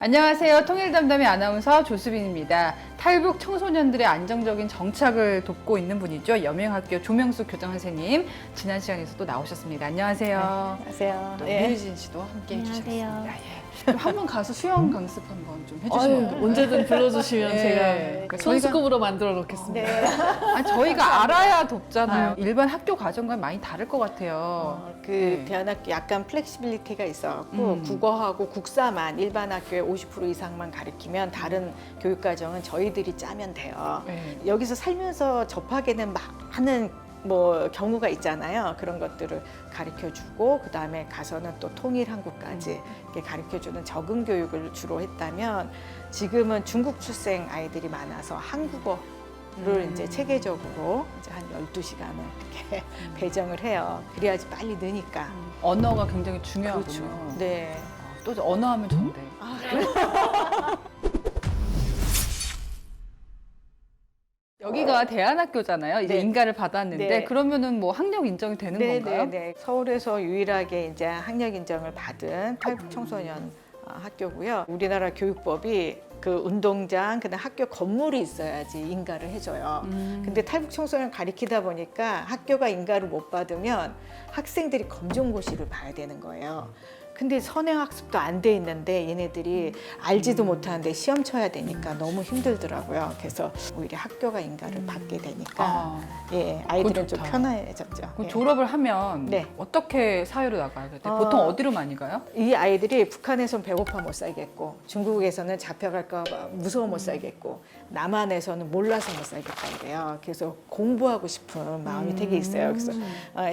안녕하세요. 통일담담의 아나운서 조수빈입니다. 탈북 청소년들의 안정적인 정착을 돕고 있는 분이죠. 여명학교 조명숙 교장 선생님. 지난 시간에서 또 나오셨습니다. 안녕하세요. 안녕하세요. 또 네. 류유진 씨도 함께 안녕하세요. 해주셨습니다. 예. 한번 가서 수영 강습 한번 좀 해주시면 어떨까요? 언제든 불러주시면 네. 제가 그러니까 선수급으로 만들어 놓겠습니다. 네. 저희가 알아야 돕잖아요. 일반 학교 과정과 많이 다를 것 같아요. 네. 대안학교 약간 플렉시빌리티가 있어갖고 국어하고 국사만 일반 학교에 50% 이상만 가르치면 다른 교육과정은 저희들이 짜면 돼요. 네. 여기서 살면서 접하게 된 많은 경우가 있잖아요. 그런 것들을 가르쳐주고 그 다음에 가서는 또 통일 한국까지 이렇게 가르쳐주는 적응 교육을 주로 했다면 지금은 중국 출생 아이들이 많아서 한국어를 이제 체계적으로 이제 한 12시간을 이렇게 배정을 해요. 그래야지 빨리 느니까. 언어가 굉장히 중요하군요. 그렇죠. 네. 또 언어 하면 좋은데. 여기가 대안학교잖아요. 이제 네. 인가를 받았는데 네. 그러면은 뭐 학력 인정이 되는 건가요? 네. 서울에서 유일하게 이제 학력 인정을 받은 탈북 청소년 학교고요. 우리나라 교육법이 그 운동장, 그다음 학교 건물이 있어야지 인가를 해줘요. 근데 탈북 청소년 가리키다 보니까 학교가 인가를 못 받으면 학생들이 검정고시를 봐야 되는 거예요. 근데 선행학습도 안 돼 있는데 얘네들이 알지도 못하는데 시험 쳐야 되니까 너무 힘들더라고요. 그래서 오히려 학교가 인가를 받게 되니까 아이들은 좀 좋다. 편해졌죠. 그럼 졸업을 하면 네. 어떻게 사회로 나가야 돼요? 보통 어디로 많이 가요? 이 아이들이 북한에서는 배고파 못 살겠고 중국에서는 잡혀갈까 봐 무서워 못 살겠고 남한에서는 몰라서 못 살겠다 그래요. 그래서 공부하고 싶은 마음이 되게 있어요. 그래서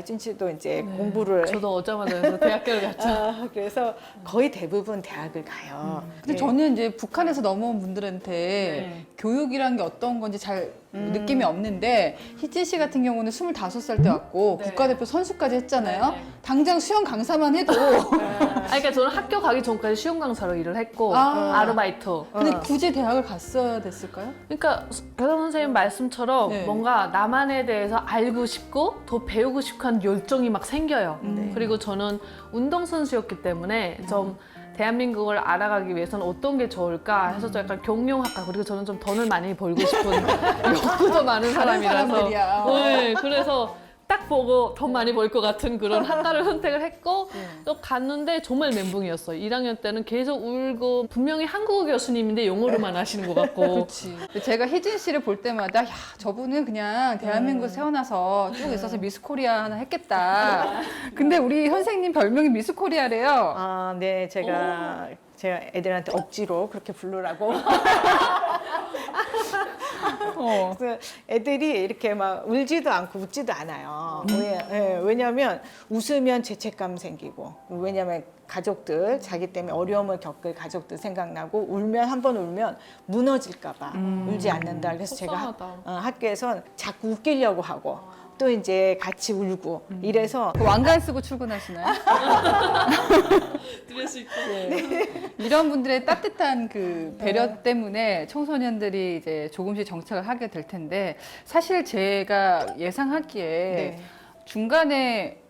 준 씨도 이제 공부를 저도 오자마자 그래서 대학교를 갔죠. 그래서 거의 대부분 대학을 가요. 근데 네. 저는 이제 북한에서 넘어온 분들한테 네. 교육이란 게 어떤 건지 잘 느낌이 없는데 희진 씨 같은 경우는 25살 때 왔고 네. 국가대표 선수까지 했잖아요. 네. 당장 수영 강사만 해도 그러니까 저는 학교 가기 전까지 수영 강사로 일을 했고 아르바이트. 근데 굳이 대학을 갔어야 됐을까요? 그러니까 교장 선생님 말씀처럼 네. 뭔가 남한에 대해서 알고 싶고 더 배우고 싶고 하는 열정이 막 생겨요. 그리고 저는 운동선수였기 때문에 좀 대한민국을 알아가기 위해서는 어떤 게 좋을까 해서 좀 약간 경영학과, 그리고 저는 좀 돈을 많이 벌고 싶은 욕구도 많은 다른 사람이라서 사람들이야. 네, 그래서 딱 보고 돈 많이 벌 것 같은 그런 학과를 선택을 했고 또 갔는데 정말 멘붕이었어요. 1학년 때는 계속 울고, 분명히 한국어 교수님인데 영어로만 하시는 것 같고. 그렇지. 제가 희진 씨를 볼 때마다 야 저분은 그냥 대한민국 태어나서 쭉 있어서 미스 코리아 하나 했겠다. 근데 우리 선생님 별명이 미스 코리아래요. 네, 제가 애들한테 억지로 그렇게 부르라고. 그래서 애들이 이렇게 막 울지도 않고 웃지도 않아요. 왜냐하면 웃으면 죄책감 생기고, 왜냐하면 가족들, 자기 때문에 어려움을 겪을 가족들 생각나고, 한 번 울면 무너질까 봐 울지 않는다. 그래서 제가 속상하다. 학교에선 자꾸 웃기려고 하고 또 이제 같이 울고 이래서 그 왕관 쓰고 출근하시나요? 드레스 입고. 이런 분들의 따뜻한 그 배려 때문에 청소년들이 이제 조금씩 정착을 하게 될 텐데, 사실 제가 예상하기에 네. 중간에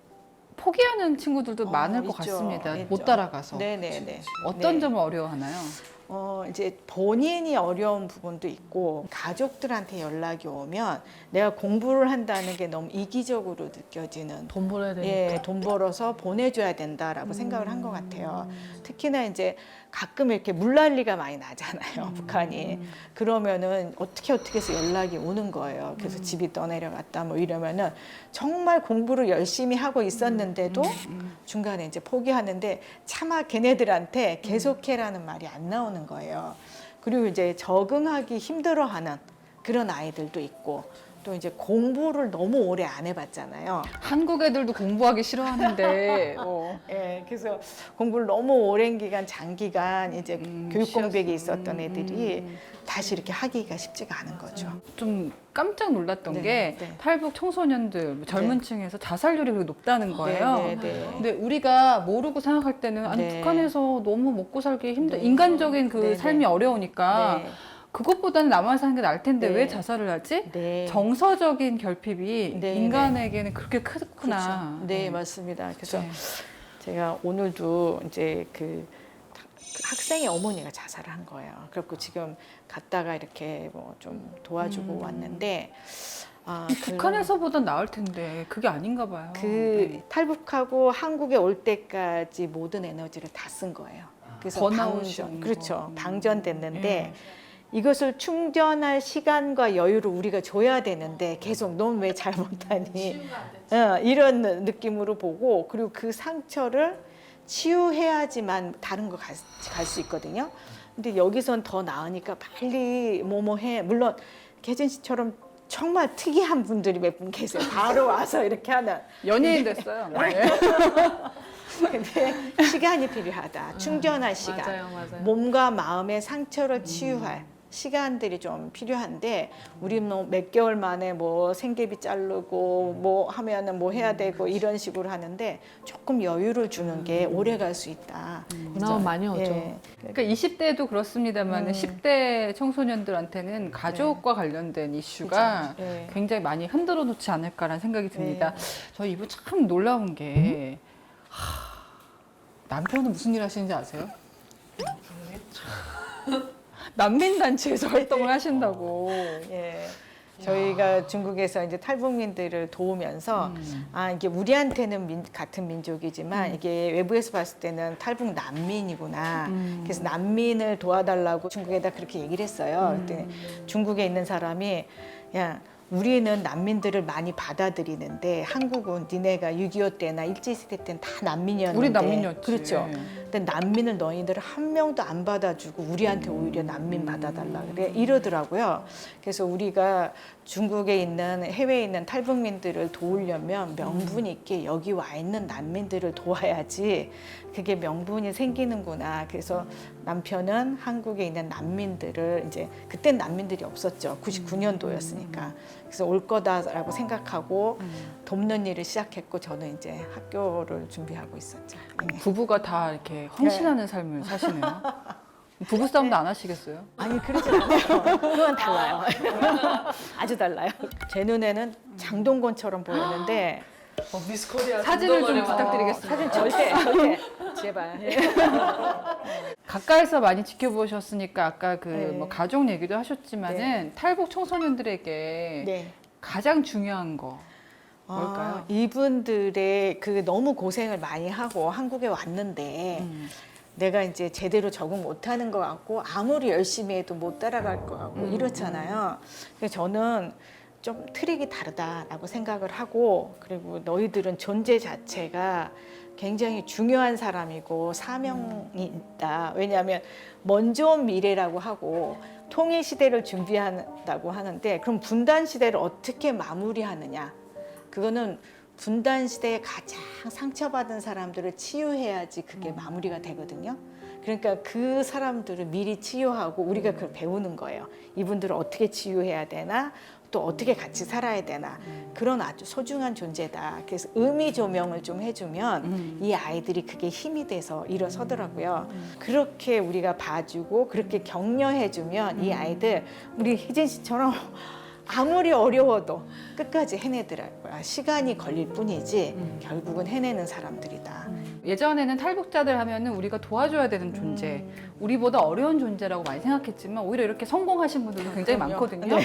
포기하는 친구들도 많을 것 있죠. 같습니다. 있죠. 못 따라가서. 네네네. 어떤 네. 점을 어려워하나요? 이제 본인이 어려운 부분도 있고, 가족들한테 연락이 오면 내가 공부를 한다는 게 너무 이기적으로 느껴지는, 돈 벌어야 되니까. 돈 벌어서 보내줘야 된다라고 생각을 한 것 같아요. 특히나 이제 가끔 이렇게 물난리가 많이 나잖아요, 북한이. 그러면은 어떻게 해서 연락이 오는 거예요. 그래서 집이 떠내려갔다 뭐 이러면은 정말 공부를 열심히 하고 있었는데도 중간에 이제 포기하는데 차마 걔네들한테 계속해라는 말이 안 나오는 거예요. 그리고 이제 적응하기 힘들어하는 그런 아이들도 있고, 또 이제 공부를 너무 오래 안 해봤잖아요. 한국 애들도 공부하기 싫어하는데 그래서 공부를 너무 오랜 기간, 장기간 이제 교육 공백이 있었던 애들이 다시 이렇게 하기가 쉽지가 않은 거죠. 좀 깜짝 놀랐던 네, 게 네. 탈북 청소년들, 젊은 층에서 자살률이 그렇게 높다는 거예요. 네. 근데 우리가 모르고 생각할 때는 아니 네. 북한에서 너무 먹고 살기 힘들, 네. 인간적인 그 네, 삶이 네. 어려우니까 네. 그것보다는 남아 사는 게 나을 텐데 네. 왜 자살을 하지? 네. 정서적인 결핍이 네, 인간에게는 그렇게 크구나. 그렇죠. 네, 맞습니다. 그래서 네. 제가 오늘도 이제 학생의 어머니가 자살을 한 거예요. 그래갖고 지금 갔다가 이렇게 뭐 좀 도와주고 왔는데 북한에서보단 나을 텐데 그게 아닌가 봐요. 그 탈북하고 한국에 올 때까지 모든 에너지를 다 쓴 거예요. 그래서 번아웃이 온 그렇죠. 거. 방전됐는데 예. 이것을 충전할 시간과 여유를 우리가 줘야 되는데 계속 넌 왜 잘 못하니 이런 느낌으로 보고 그리고 그 상처를 치유해야지만 다른 거 갈 수 있거든요. 근데 여기선 더 나으니까 빨리 뭐뭐 해. 물론 혜진 씨처럼 정말 특이한 분들이 몇 분 계세요. 바로 와서 이렇게 하는. 연예인 됐어요. 네. 근데 시간이 필요하다. 충전할 시간. 맞아요. 몸과 마음의 상처를 치유할 시간들이 좀 필요한데 우리 뭐 몇 개월 만에 뭐 생계비 자르고 뭐 하면은 뭐 해야 되고 이런 식으로 하는데 조금 여유를 주는 게 오래 갈 수 있다. 너무 많이 오죠. 예. 그러니까 20대도 그렇습니다만 10대 청소년들한테는 가족과 관련된 이슈가 그렇죠. 예. 굉장히 많이 흔들어 놓지 않을까라는 생각이 듭니다. 저희 이분 참 놀라운 게 남편은 무슨 일 하시는지 아세요? 난민단체에서 활동을 하신다고. 예. 저희가 중국에서 이제 탈북민들을 도우면서 이게 우리한테는 같은 민족이지만 이게 외부에서 봤을 때는 탈북 난민이구나. 그래서 난민을 도와달라고 중국에다 그렇게 얘기를 했어요. 그랬더니 중국에 있는 사람이 야 우리는 난민들을 많이 받아들이는데 한국은 니네가 6.25 때나 일제시대 때는 다 난민이었는데 우리 난민이었지. 그렇죠. 근데 난민을 너희들 한 명도 안 받아주고 우리한테 오히려 난민 받아달라 그래 이러더라고요. 그래서 우리가 중국에 있는 해외에 있는 탈북민들을 도우려면 명분 있게 여기 와 있는 난민들을 도와야지 그게 명분이 생기는구나. 그래서 남편은 한국에 있는 난민들을 이제 그땐 난민들이 없었죠. 99년도였으니까. 그래서 올 거다라고 생각하고 돕는 일을 시작했고 저는 이제 학교를 준비하고 있었죠. 네. 부부가 다 이렇게 헌신하는 삶을 사시네요. 부부 싸움도 안 하시겠어요? 아니 그러진 않아요. 그건 달라요. 아주 달라요. 제 눈에는 장동건처럼 보였는데 미스코리아 사진을 좀 부탁드리겠습니다. 사진 절대 제발. 가까이서 많이 지켜보셨으니까 아까 그 네. 뭐 가족 얘기도 하셨지만은 탈북 청소년들에게 네. 가장 중요한 거 뭘까요? 이분들의 그 너무 고생을 많이 하고 한국에 왔는데 내가 이제 제대로 적응 못하는 것 같고 아무리 열심히 해도 못 따라갈 것 같고 이렇잖아요. 그래서 저는 좀 트릭이 다르다라고 생각을 하고 그리고 너희들은 존재 자체가 굉장히 중요한 사람이고 사명이 있다. 왜냐하면 먼저 온 미래라고 하고 통일 시대를 준비한다고 하는데 그럼 분단 시대를 어떻게 마무리하느냐? 그거는 분단 시대에 가장 상처받은 사람들을 치유해야지 그게 마무리가 되거든요. 그러니까 그 사람들을 미리 치유하고 우리가 그걸 배우는 거예요. 이분들을 어떻게 치유해야 되나? 또 어떻게 같이 살아야 되나 그런 아주 소중한 존재다. 그래서 의미 조명을 좀 해주면 이 아이들이 그게 힘이 돼서 일어서더라고요. 그렇게 우리가 봐주고 그렇게 격려해주면 이 아이들 우리 희진 씨처럼 아무리 어려워도 끝까지 해내더라고요. 시간이 걸릴 뿐이지 결국은 해내는 사람들이다. 예전에는 탈북자들 하면은 우리가 도와줘야 되는 존재, 우리보다 어려운 존재라고 많이 생각했지만 오히려 이렇게 성공하신 분들도 굉장히 많거든요.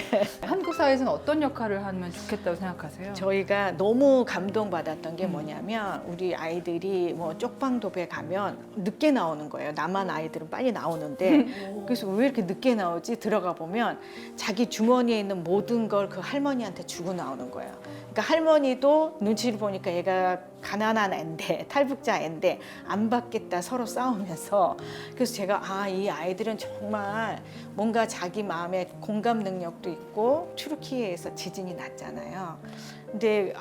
한국 사회에서는 어떤 역할을 하면 좋겠다고 생각하세요? 저희가 너무 감동받았던 게 뭐냐면 우리 아이들이 뭐 쪽방도배 가면 늦게 나오는 거예요. 남한 아이들은 빨리 나오는데 그래서 왜 이렇게 늦게 나오지? 들어가 보면 자기 주머니에 있는 모든 걸 그 할머니한테 주고 나오는 거예요. 그러니까 할머니도 눈치를 보니까 얘가 가난한 애인데 탈북자 애인데 안 받겠다 서로 싸우면서 그래서 제가 이 아이들은 정말 뭔가 자기 마음에 공감 능력도 있고 튀르키예에서 지진이 났잖아요. 근데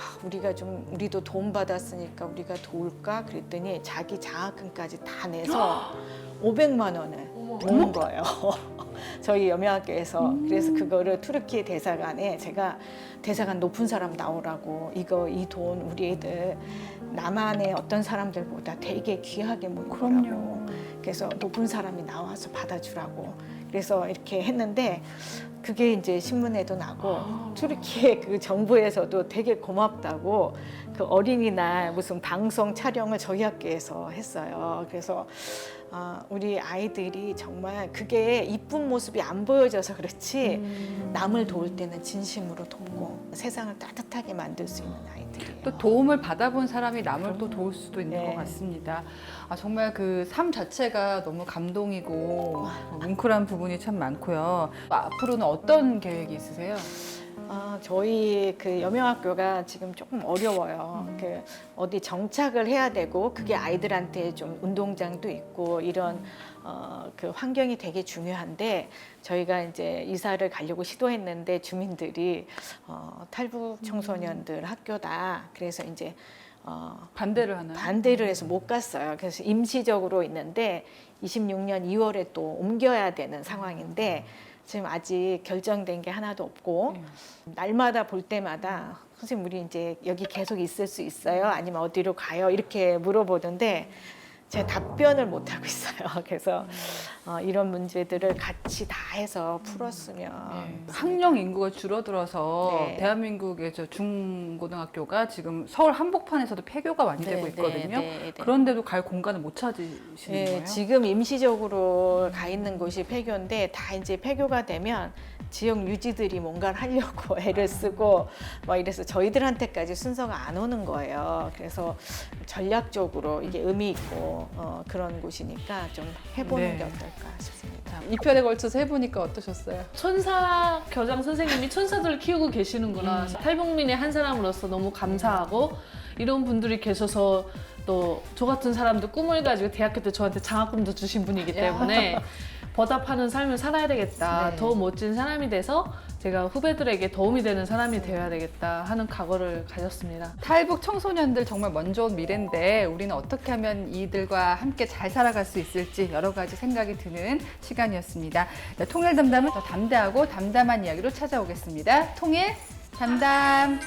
우리도 도움 받았으니까 우리가 도울까 그랬더니 자기 장학금까지 다 내서 500만 원을 모은 거예요. 저희 여명학교에서. 그래서 그거를 투르키예 대사관에 제가 대사관 높은 사람 나오라고 이 돈 우리 애들 남한의 어떤 사람들보다 되게 귀하게 모은 거라고. 그래서 높은 사람이 나와서 받아주라고. 그래서 이렇게 했는데 그게 이제 신문에도 나고 튀르키예 그 정부에서도 되게 고맙다고 그 어린이날 무슨 방송 촬영을 저희 학교에서 했어요. 그래서 우리 아이들이 정말 그게 이쁜 모습이 안 보여져서 그렇지 남을 도울 때는 진심으로 돕고 세상을 따뜻하게 만들 수 있는 아이들이에요. 또 도움을 받아본 사람이 남을 또 도울 수도 있는 네. 것 같습니다. 정말 그 삶 자체가 너무 감동이고 뭉클한 부분이 참 많고요. 앞으로는 어떤 계획이 있으세요? 저희 그 여명학교가 지금 조금 어려워요. 그 어디 정착을 해야 되고 그게 아이들한테 좀 운동장도 있고 이런 그 환경이 되게 중요한데 저희가 이제 이사를 가려고 시도했는데 주민들이 탈북 청소년들 학교다. 그래서 이제 반대를 하나요? 반대를 해서 못 갔어요. 그래서 임시적으로 있는데 26년 2월에 또 옮겨야 되는 상황인데 지금 아직 결정된 게 하나도 없고 날마다 볼 때마다 선생님 우리 이제 여기 계속 있을 수 있어요? 아니면 어디로 가요? 이렇게 물어보는데 제가 답변을 못 하고 있어요. 그래서 이런 문제들을 같이 다 해서 풀었으면 학령 인구가 줄어들어서 네. 대한민국의 저 중고등학교가 지금 서울 한복판에서도 폐교가 많이 되고 있거든요. 그런데도 갈 공간을 못 찾으시는 거예요? 지금 임시적으로 가 있는 곳이 폐교인데 다 이제 폐교가 되면 지역 유지들이 뭔가를 하려고 애를 쓰고 막 이래서 저희들한테까지 순서가 안 오는 거예요. 그래서 전략적으로 이게 의미 있고 그런 곳이니까 좀 해보는 네. 게 어떨까 싶습니다. 2편에 걸쳐서 해보니까 어떠셨어요? 천사 교장 선생님이 천사들을 키우고 계시는구나. 탈북민의 한 사람으로서 너무 감사하고 이런 분들이 계셔서 또 저 같은 사람도 꿈을 가지고 대학교 때 저한테 장학금도 주신 분이기 때문에 보답하는 삶을 살아야 되겠다. 네. 더 멋진 사람이 돼서 제가 후배들에게 도움이 되는 사람이 되어야 되겠다 하는 각오를 가졌습니다. 탈북 청소년들 정말 먼저 온 미래인데 우리는 어떻게 하면 이들과 함께 잘 살아갈 수 있을지 여러 가지 생각이 드는 시간이었습니다. 네, 통일 담담은 더 담대하고 담담한 이야기로 찾아오겠습니다. 통일 담담.